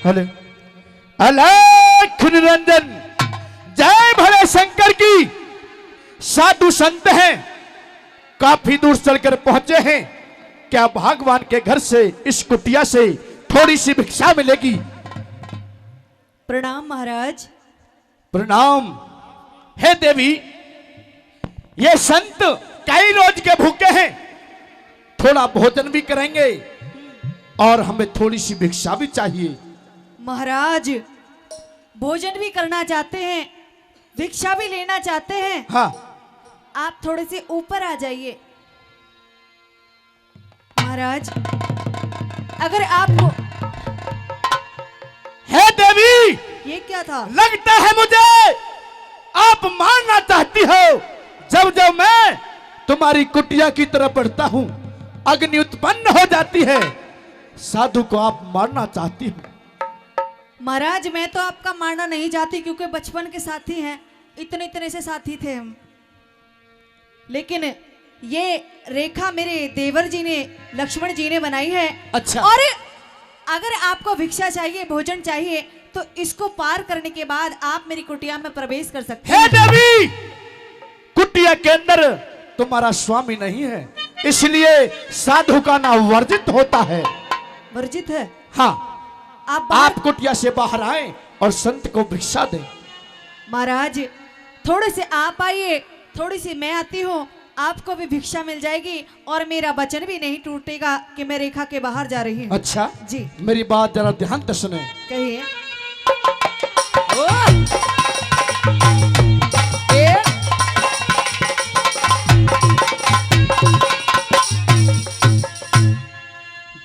Hello, अलख निरंजन, जय भले शंकर की। साधु संत हैं, काफी दूर चलकर पहुंचे हैं। क्या भगवान के घर से, इस कुटिया से थोड़ी सी भिक्षा मिलेगी? प्रणाम महाराज। प्रणाम। हे देवी, ये संत कई रोज के भूखे हैं, थोड़ा भोजन भी करेंगे और हमें थोड़ी सी भिक्षा भी चाहिए। महाराज, भोजन भी करना चाहते हैं, भिक्षा भी लेना चाहते हैं? हाँ। आप थोड़े से ऊपर आ जाइए। महाराज, अगर आपको। हे देवी, ये क्या था? लगता है मुझे आप मारना चाहती हो। जब जब मैं तुम्हारी कुटिया की तरफ बढ़ता हूं, अग्नि उत्पन्न हो जाती है। साधु को आप मारना चाहती हो। महाराज, मैं तो आपका मारना नहीं चाहती, क्योंकि बचपन के साथी हैं, इतने इतने से साथी थे हम। लेकिन ये रेखा मेरे देवर जी ने, लक्ष्मण जी ने बनाई है। अच्छा। और अगर आपको भिक्षा चाहिए, भोजन चाहिए, तो इसको पार करने के बाद आप मेरी कुटिया में प्रवेश कर सकते हैं। हे देवी, कुटिया के अंदर तुम्हारा स्वामी नहीं है, इसलिए साधु का नाम वर्जित होता है। वर्जित है? हाँ। आप कुटिया से बाहर आए और संत को भिक्षा दें। महाराज, थोड़े से आप आइए, थोड़ी सी मैं आती हूँ, आपको भी भिक्षा मिल जाएगी और मेरा वचन भी नहीं टूटेगा कि मैं रेखा के बाहर जा रही हूँ। अच्छा जी, मेरी बात जरा ध्यान से सुने। कहिए।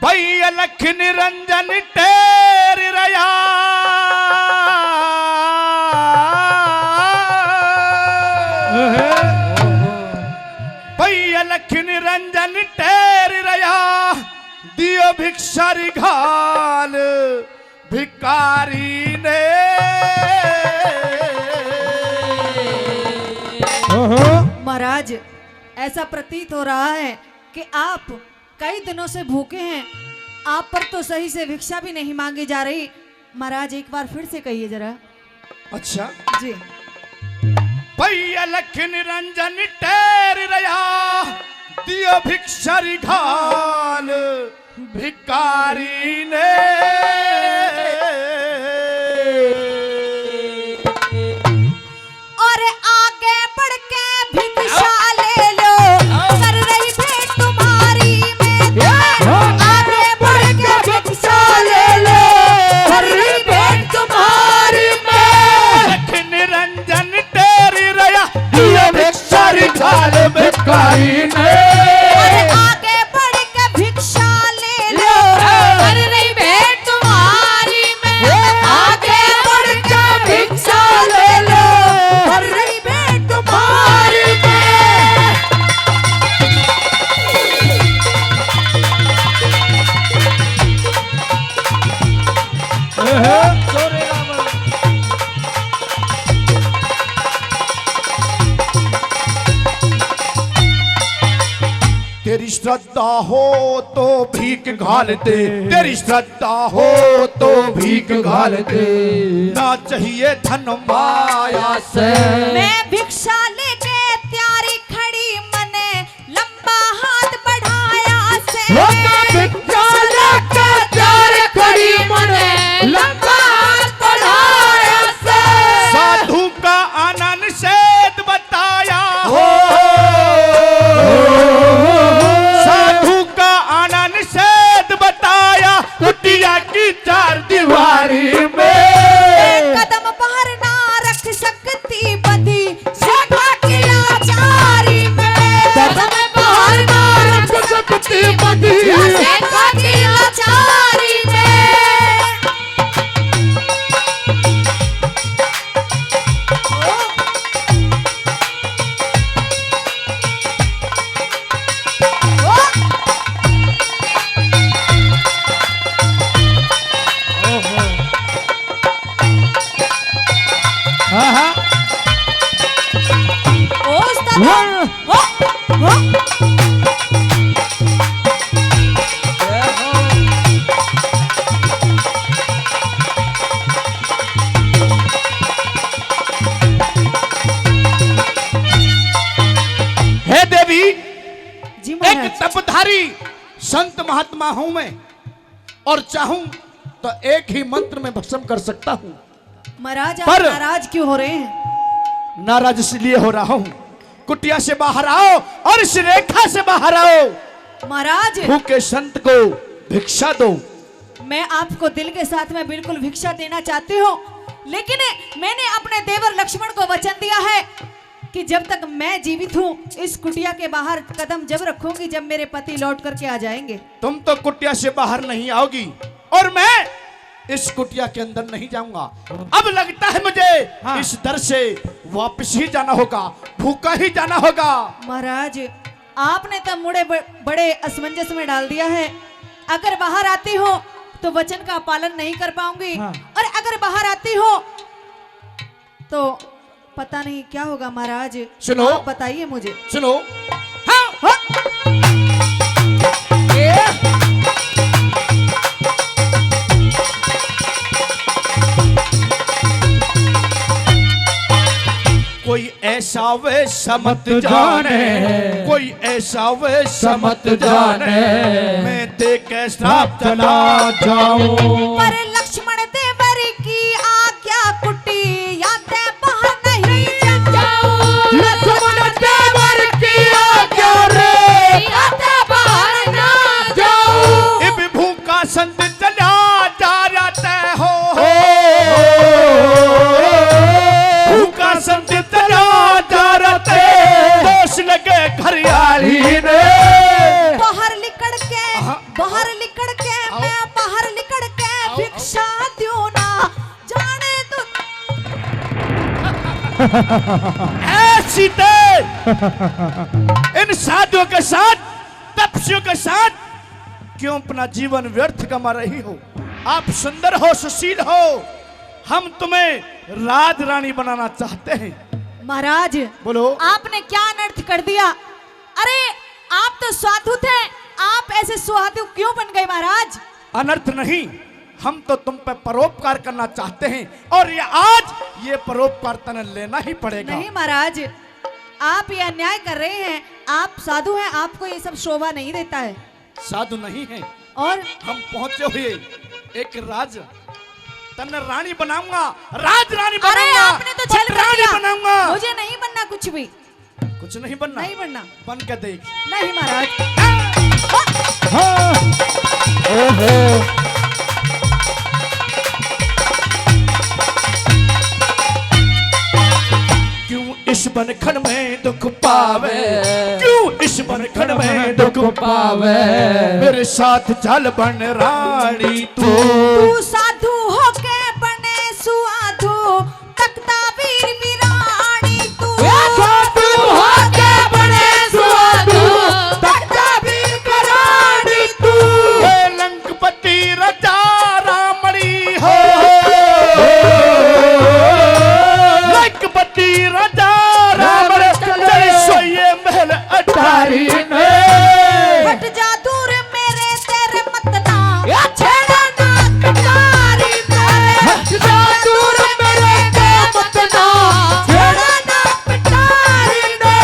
भैया लख निरंजन टेर रया, भैया लख निरंजन टेर रया, दियो भिक्षा घाल भिकारी ने। महाराज, ऐसा प्रतीत हो रहा है कि आप कई दिनों से भूखे हैं, आप पर तो सही से भिक्षा भी नहीं मांगी जा रही। महाराज, एक बार फिर से कहिए जरा। अच्छा जी। भैया लख निरंजन टेर रया, दियो भिक्षा घाल भिकारी ने। और आगे बढ़ के भिक्षा ले लो, कर रही भेंट तुम्हारी मैं। आगे बढ़ के भिक्षा ले लो, कर रही भेंट तुम्हारी मैं। लख निरंजन टेर रया, दियो भिक्षा घाल भिकारी ने। आगे बढ़ के भिक्षा ले लो, कर रही भेंट तुम्हारी मैं। आगे बढ़ के भिक्षा ले लो, कर रही भेंट तुम्हारी मैं। तेरी श्रद्धा हो तो भीख घाल दे, तेरी श्रद्धा हो तो भीख घाल दे। ना चाहिए धन माया से, मैं भिक्षा लेके त्यारी खड़ी, मने लंबा हाथ बढ़ाया से। भिक्षा लेके त्यारी खड़ी, मने लंबा हाथ बढ़ाया से। साधु का आनंद सेध बताया हो, साधु का आनंद सेध बताया, कुटिया की चार दीवारी में। कदम बाहर ना रख सकती बंदी, शेखा की लाचारी में। कदम बाहर ना रख सकती बंदी, शेखा की लाचारी में। संत महात्मा हूं मैं, और चाहूं तो एक ही मंत्र में भस्म कर सकता हूं। महाराज आप पर- नाराज क्यों हो रहे हैं? नाराज इसलिए हो रहा हूं, कुटिया से बाहर आओ और इस रेखा से बाहर आओ। महाराज भूखे संत को भिक्षा दो। मैं आपको दिल के साथ में बिल्कुल भिक्षा देना चाहती हूँ, लेकिन मैंने अपने देवर लक्ष्मण को वचन दिया है कि जब तक मैं जीवित हूँ इस कुटिया के बाहर कदम जब रखूंगी जब मेरे पति लौट करके आ जाएंगे। तुम तो कुटिया से बाहर नहीं आओगी और मैं इस कुटिया के अंदर नहीं जाऊंगा। अब लगता है मुझे इस दर से वापस ही जाना होगा, भूखा ही जाना होगा। महाराज आपने तो मुड़े बड़े असमंजस में डाल दिया है। अगर बाहर आती हो तो वचन का पालन नहीं कर पाऊंगी, और अगर बाहर आती हो तो पता नहीं क्या होगा। महाराज सुनो। आप बताइए मुझे। सुनो। हाँ। कोई ऐसा वे समत जाने, कोई ऐसा वे समत जाने, मैं देख के श्राप चला जाऊं। पर लक्ष्मण देवर की आज्ञा कुटिया से बाहर नहीं जाऊं। लक्ष्मण देवर की आज्ञा रे से बाहर ना जाऊं। इब भूखा संत चला जा रहता हो, भूखा संत चला जा रहते, दोष लगे घरियाली ने। बाहर निकल के मैं बाहर निकल के भिक्षा दूं ना जाने तो। ऐसी इन साधुओं के साथ, तपस्वियों के साथ क्यों अपना जीवन व्यर्थ कमा रही हो? आप सुंदर हो, सुशील हो, हम तुम्हें राज रानी बनाना चाहते हैं। महाराज बोलो। आपने क्या अनर्थ कर दिया? अरे आप तो साधु थे, आप ऐसे साधु क्यों बन गए? महाराज अनर्थ नहीं, हम तो तुम पे परोपकार करना चाहते हैं, और ये आज ये परोपकार तने लेना ही पड़ेगा। नहीं महाराज, आप ये अन्याय कर रहे हैं। आप साधु हैं, आपको ये सब शोभा नहीं देता है। साधु नहीं है, और हम पहुंचे हुए एक राज तने रानी बनाऊंगा, राज रानी अरे बनाऊंगा। आपने तो छल कर रानी दिया। बनाऊंगा। मुझे नहीं बनना कुछ भी, कुछ नहीं बनना, नहीं बनना। बन के देख। नहीं महाराज। क्यों इस बनखन में दुख पावे, क्यों इस बनखन में दुख पावे, मेरे साथ चल बन रानी तू। तू साधु होके बने सुआधु, तख्ता वीर वीरानी तू। साधु होके बने सुआधु, तख्ता वीर वीरानी तू। हे लंकपति राजा रामणी हो, लंकपति राजा रामणी, चल सोइए महल अटारी ने। हट जा दूर मेरे तेरे मत ना छेड़ा ना कटारी मेरे। हट जा दूर मेरे के मत ना छेड़ा ना कटारी ने।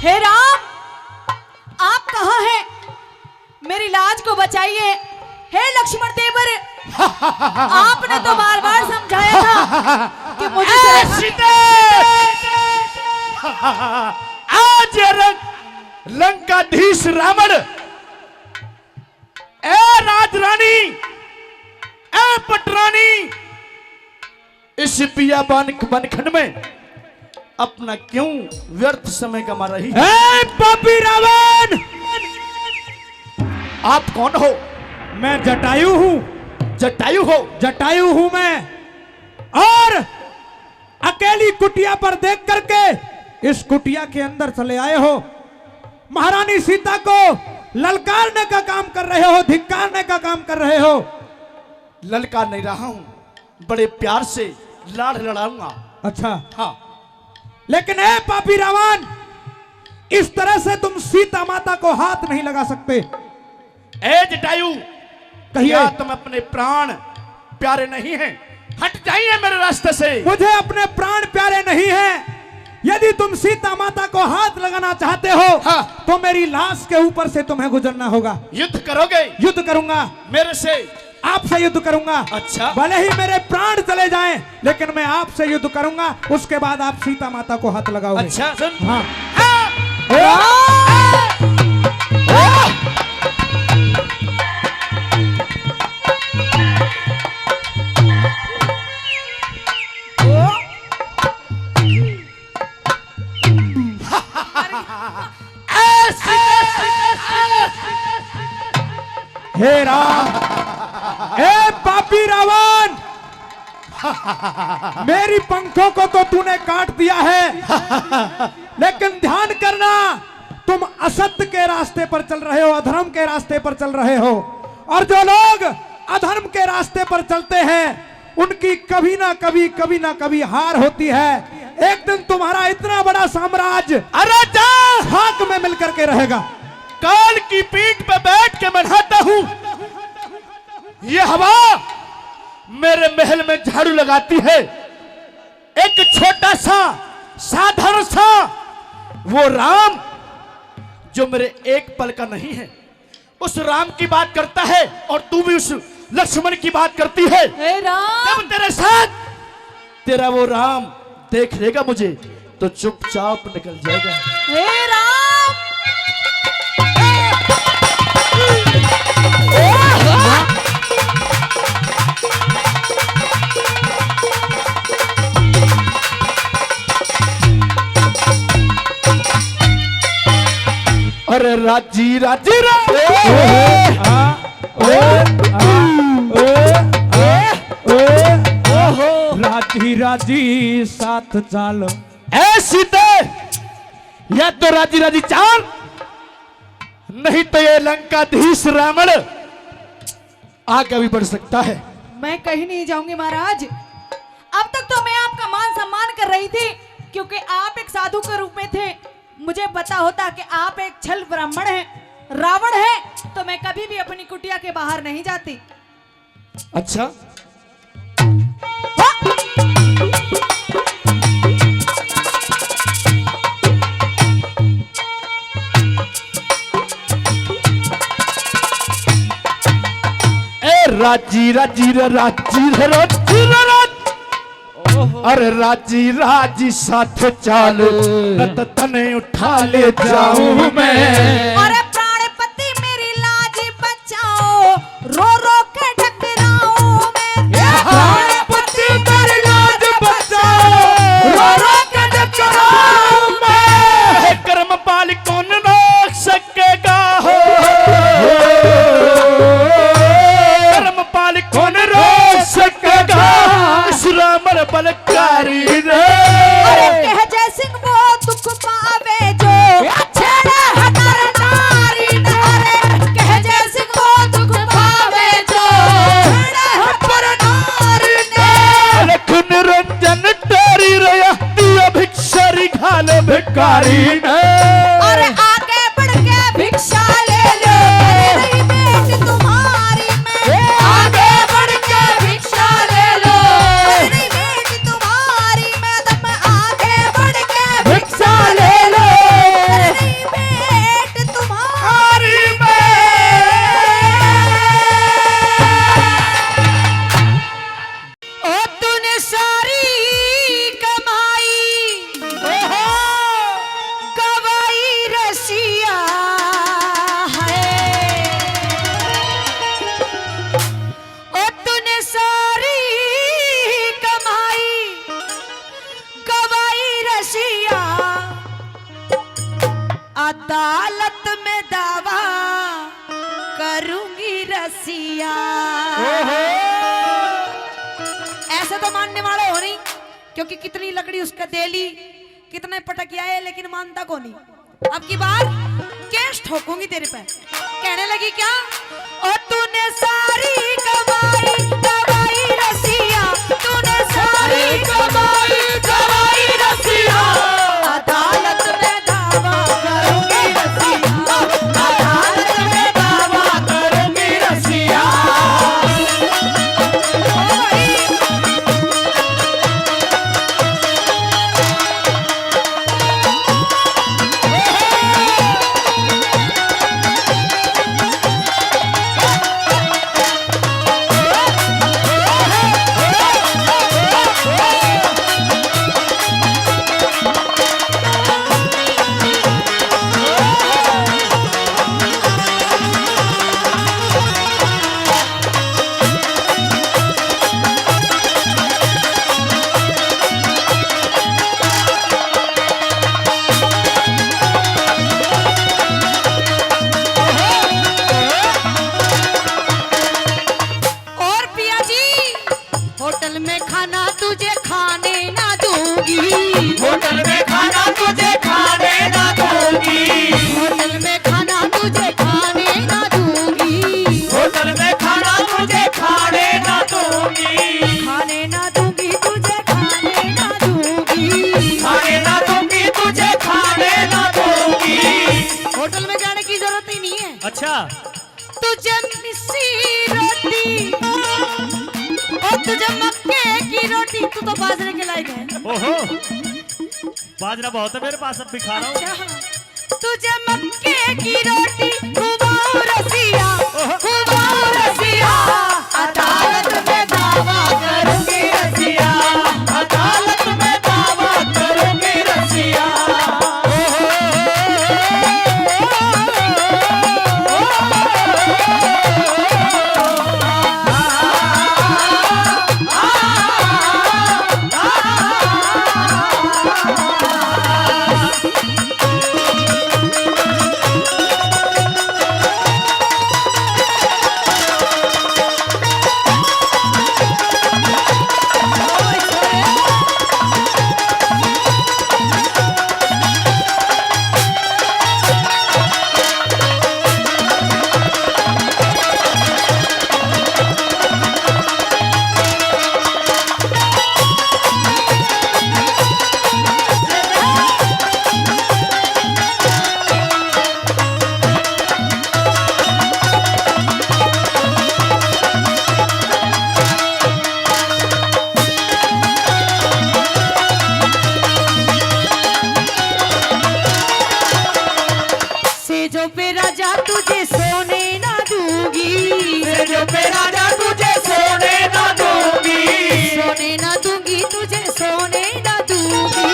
हे राम, आप कहाँ हैं? मेरी लाज को बचाइए। हे लक्ष्मण देवर, आपने तो बार बार समझाया था कि मुझे सीते आज लंकाधीश रावण, ए राजरानी, ए पटरानी, इस पिया बनखंड में अपना क्यों व्यर्थ समय कमा रही है? पापी रावण, आप कौन हो? मैं जटायु हूँ। जटायु हो? जटायु हूँ मैं, और अकेली कुटिया पर देख करके इस कुटिया के अंदर चले आए हो, महारानी सीता को ललकारने का काम कर रहे हो, धिक्कारने का काम कर रहे हो। ललकार नहीं रहा हूं, बड़े प्यार से लाड़ लड़ाऊंगा। अच्छा, हाँ, लेकिन ए पापी रावण, इस तरह से तुम सीता माता को हाथ नहीं लगा सकते। ए जटायु, कहिए। क्या तुम अपने प्राण प्यारे नहीं हैं? हट जाइए मेरे रास्ते से। मुझे अपने प्राण प्यारे नहीं हैं। यदि तुम सीता माता को हाथ लगाना चाहते हो, हाँ। तो मेरी लाश के ऊपर से तुम्हें गुजरना होगा। युद्ध करोगे? युद्ध करूंगा, मेरे से? आपसे युद्ध करूंगा। अच्छा। भले ही मेरे प्राण चले जाएं, लेकिन मैं आपसे युद्ध करूंगा। उसके बाद आप सीता माता को हाथ लगाओगे। अच्छा, सुन। हाँ। हे राम, हे पापी रावण, मेरी पंखों को तो तूने काट दिया है, लेकिन ध्यान करना, तुम असत्य के रास्ते पर चल रहे हो, अधर्म के रास्ते पर चल रहे हो। और जो लोग अधर्म के रास्ते पर चलते हैं, उनकी कभी ना कभी हार होती है। एक दिन तुम्हारा इतना बड़ा साम्राज्य अरे जा, खाक में मिलकर के रहेगा। काल की पीठ पे बैठ के मैं नहाता हूं, ये हवा मेरे महल में झाड़ू लगाती है। एक छोटा सा साधारण सा वो राम जो मेरे एक पल का नहीं है, उस राम की बात करता है, और तू भी उस लक्ष्मण की बात करती है। हे राम, जब तेरे साथ तेरा वो राम देख लेगा मुझे, तो चुपचाप निकल जाएगा। हे राम, अरे राजी राजी राजी राजी साथ चाल। ऐसी या तो राजी राजी चाल, नहीं तो ये लंकाधीश रावण आगे भी बढ़ सकता है। मैं कहीं नहीं जाऊंगी महाराज। अब तक तो मैं आपका मान सम्मान कर रही थी, क्योंकि आप एक साधु के रूप में थे। मुझे पता होता कि आप एक छल ब्राह्मण हैं, रावण है, तो मैं कभी भी अपनी कुटिया के बाहर नहीं जाती। अच्छा, राजी राजी राजी राजी अरे राजी राजी साथ चाल, नत तने उठा ले जाऊं मैं। अरे प्राणपति मेरी लाज बचाओ, रो रो के टकराऊं मैं। प्राणपति मेरी लाज बचाओ, रो रो के टकराऊं मैं। कर्म पाल कौन रोक सकेगा हो, कौन रोक सकेगा इस रावण बलकारी रे। अरे कह जय सिंह वो दुख पावे जो छेड़े हमारे नारी नारे। कह जय सिंह वो दुख पावे जो छेड़े हमारे नारी ने। लख निरंजन तेरी रया दिया भिक्षारी घाले भिकारी ने। अरे आगे बढ़ के भिक्षा ले लो, मेरी बेटी तुम्हारी मैं। आगे बढ़ के भिक्षा ले लो, मेरी बेटी तुम्हारी मैं। तब आगे बढ़ के भिक्षा ले लो, मेरी बेटी तुम्हारी मैं। ओ तूने सारी कमाई गवाई रसिया है। ओ तूने सारी कमाई गवाई रसिया, अदालत में दावा करूंगी रसिया। ऐसे तो मानने वाले हो नहीं क्योंकि कितनी लकड़ी उसका देली, कितने पटकिया है, लेकिन मानता को नहीं। अब की बार केस ठोकूंगी तेरे पे। कहने लगी क्या? और तूने सारी कमाई दवाई रसिया, तूने सारी कमाई दवाई रसिया, अदालत में दावा करूंगी रसिया, अदालत में दावा करूंगी रसिया। होटल में खाना तुझे खाने ना दूंगी, होटल में खाना तुझे खाने ना दूंगी, होटल में खाना तुझे खाने ना दूंगी, होटल में खाना तुझे खाने ना दूंगी, खाने ना दूंगी तुझे खाने ना दूंगी, खाने ना दूंगी तुझे खाने ना दूंगी। होटल में जाने की जरूरत ही नहीं है। अच्छा, तुझे मिस्सी रोटी और तुझे मक्के की रोटी, तू तो बाजरे के लायक है। ओहो, बाजरा बहुत है मेरे पास, अब भी खा रहा हूँ। अच्छा, तुझे मक्के की रोटी खुबाऊ रसिया, खुबाऊ रसिया, अदालत में दावा करूंगी रसिया, अदालत में दावा करूंगी रसिया। सेजो पे राजा तुझे सोने ना दूंगी, जो पे राजा तुझे सोने ना दूंगी, सोने ना दूंगी तुझे सोने ना दूंगी।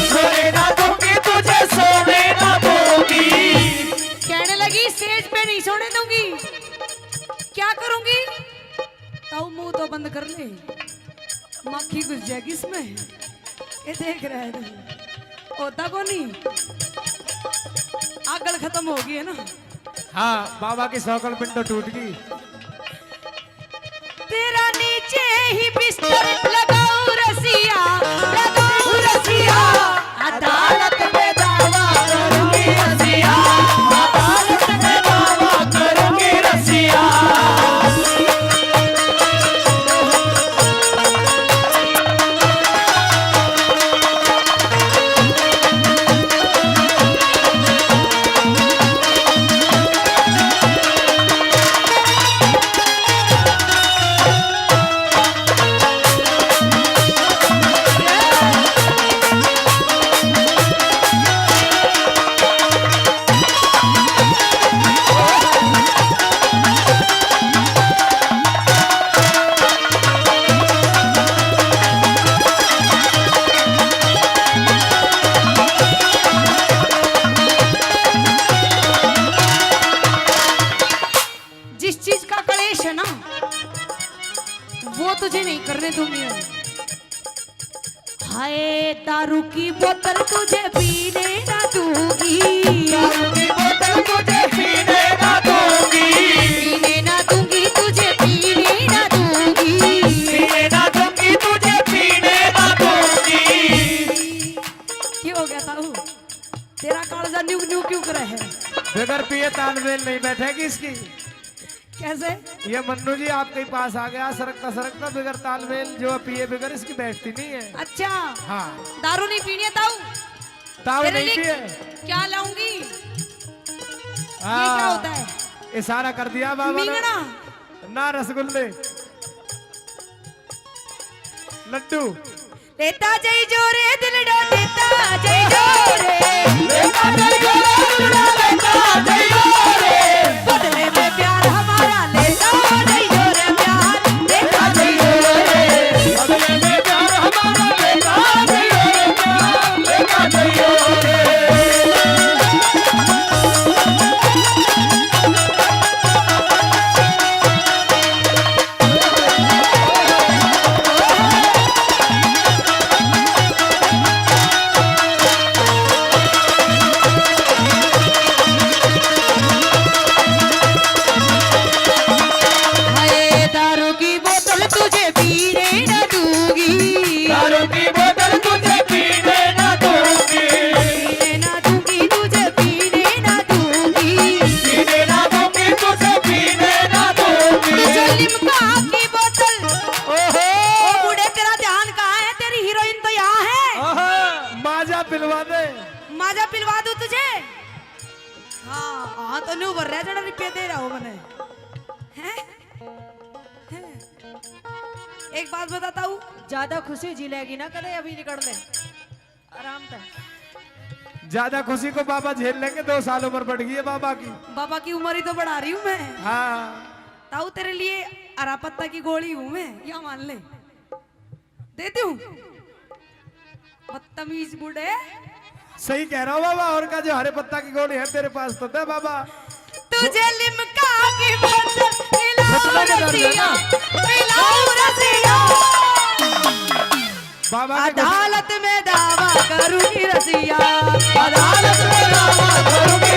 सोने ना दूंगी तुझे सोने ना दूंगी। कहने लगी सेज पे नहीं सोने दूंगी, क्या करूंगी? ताऊ मुंह तो बंद कर ले, मक्खी घुस जाएगी इसमें। ये देख रहा है तू, होता को नहीं, आगल खत्म हो गई है ना। हाँ, बाबा की सौकल पिंड तो टूट गई। तेरा नीचे ही बिस्तर लगाऊं रसिया, लगाऊं रसिया, अदालत में दावा करूंगी रसिया, अदालत में दावा करूंगी रसिया। वो तुझे नहीं करने दूंगी। हाय दारू की बोतल तुझे पीने ना दूंगी, दारू की बोतल तुझे पीने ना दूंगी, पीने ना दूंगी तुझे पीने ना दूंगी, पीने ना दूंगी तुझे पीने ना दूंगी। न्यू न्यू क्यों करे है? बगैर पिए तालमेल नहीं बैठेगी इसकी। कैसे? ये मन्नू जी आपके पास आ गया सरकता सरकता, बगैर तालमेल जो पिए बगैर इसकी बैठती नहीं है। अच्छा, हाँ, दारू नहीं पीनी है ताऊ? ताऊ तेरे नहीं लिए पिए। क्या लाऊंगी? ये क्या होता है? इशारा कर दिया बाबा ने। मिंगना? ना रसगुल्ले, लड्डू। देता जय जोरे दिलडा, देता जय जोरे, लेता जय जोरे, लेता जय जोरे, बदले में प्यार हमारा लेता जय जोरे प्यार, देता जय जोरे, बदले में प्यार हमारा लेता जय जोरे, प्यार लेता जय जोरे। हाय दारू की बोतल तुझे पीने न दूंगी, दारू की बोतल तुझे पीने न दूंगी, पीने न दूंगी तुझे पीने न दूंगी, पीने न दूंगी तुझे पीने न दूंगी। तुझे लिम्का की बोतल। ओ बूढ़े तेरा ध्यान कहाँ है? तेरी हीरोइन तो यहाँ है। माजा पिलवा दे। माजा पिलवा दूं तुझे? हाँ हाँ, तो न्यू भर रहा है, जरा रुपये दे रहा हूँ मैंने। हैं? हैं? एक बात बताता हूँ, ज्यादा खुशी झिलेगी ना कदे, अभी निकल ले आराम से। ज्यादा खुशी को बाबा झेल लेंगे, 2 साल उम्र बढ़ गई है बाबा की। बाबा की उम्र ही तो बढ़ा रही हूँ मैं। हाँ, ताऊ तेरे लिए हरा पत्ता की गोली हूँ मैं, या मान ले। देती हूँ। बदतमीज बूढ़े। सही कह रहा हूँ बाबा। और का जो हरे पत्ता की गोली है तेरे पास तो दे बाबा। तुझे लिम्का की बोतल पिलाऊं रसिया, पिलाऊं रसिया। बाबा के अदालत में दावा करूंगी रसिया, अदालत में दावा करूंगी